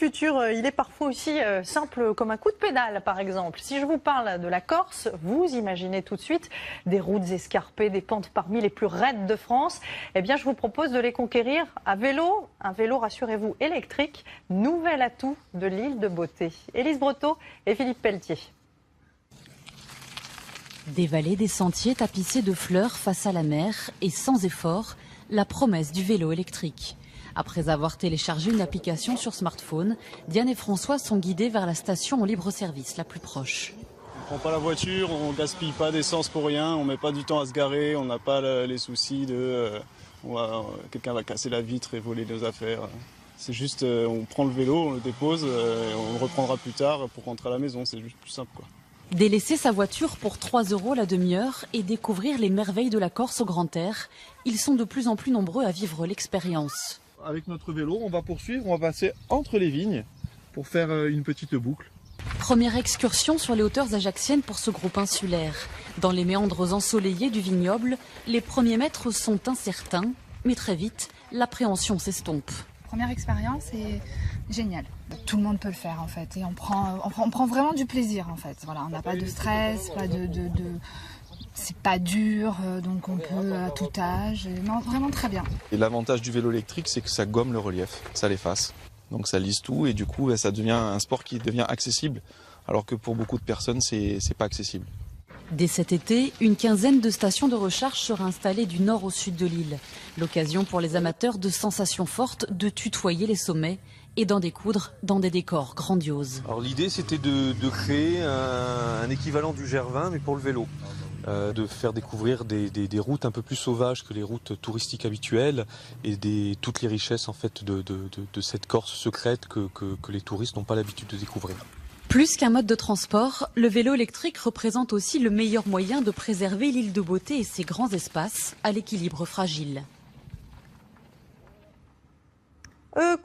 futur, il est parfois aussi simple comme un coup de pédale, par exemple. Si je vous parle de la Corse, vous imaginez tout de suite des routes escarpées, des pentes parmi les plus raides de France. Eh bien, je vous propose de les conquérir à vélo. Un vélo, rassurez-vous, électrique, nouvel atout de l'île de Beauté. Élise Breteau et Philippe Pelletier. Des vallées, des sentiers tapissés de fleurs face à la mer et sans effort, la promesse du vélo électrique. Après avoir téléchargé une application sur smartphone, Diane et François sont guidés vers la station en libre-service la plus proche. On prend pas la voiture, on gaspille pas d'essence pour rien, on met pas du temps à se garer, on n'a pas les soucis de quelqu'un va casser la vitre et voler nos affaires. C'est juste on prend le vélo, on le dépose, on le reprendra plus tard pour rentrer à la maison, c'est juste plus simple quoi. Délaisser sa voiture pour 3 € la demi-heure et découvrir les merveilles de la Corse au grand air, ils sont de plus en plus nombreux à vivre l'expérience. Avec notre vélo, on va poursuivre, on va passer entre les vignes pour faire une petite boucle. Première excursion sur les hauteurs ajaxiennes pour ce groupe insulaire. Dans les méandres ensoleillés du vignoble, les premiers mètres sont incertains, mais très vite, l'appréhension s'estompe. Première expérience est géniale. Tout le monde peut le faire en fait et on prend vraiment du plaisir en fait. Voilà, on n'a pas de stress, pas c'est pas dur, donc on peut à tout âge. Non, vraiment très bien. Et l'avantage du vélo électrique, c'est que ça gomme le relief, ça l'efface. Donc ça lisse tout et du coup, ça devient un sport qui devient accessible, alors que pour beaucoup de personnes, c'est pas accessible. Dès cet été, une quinzaine de stations de recharge sera installées du nord au sud de l'île. L'occasion pour les amateurs de sensations fortes de tutoyer les sommets et d'en découdre dans des décors grandioses. Alors l'idée, c'était de créer un équivalent du GR20, mais pour le vélo. De faire découvrir des routes un peu plus sauvages que les routes touristiques habituelles et toutes les richesses en fait de cette Corse secrète que les touristes n'ont pas l'habitude de découvrir. Plus qu'un mode de transport, le vélo électrique représente aussi le meilleur moyen de préserver l'île de Beauté et ses grands espaces à l'équilibre fragile.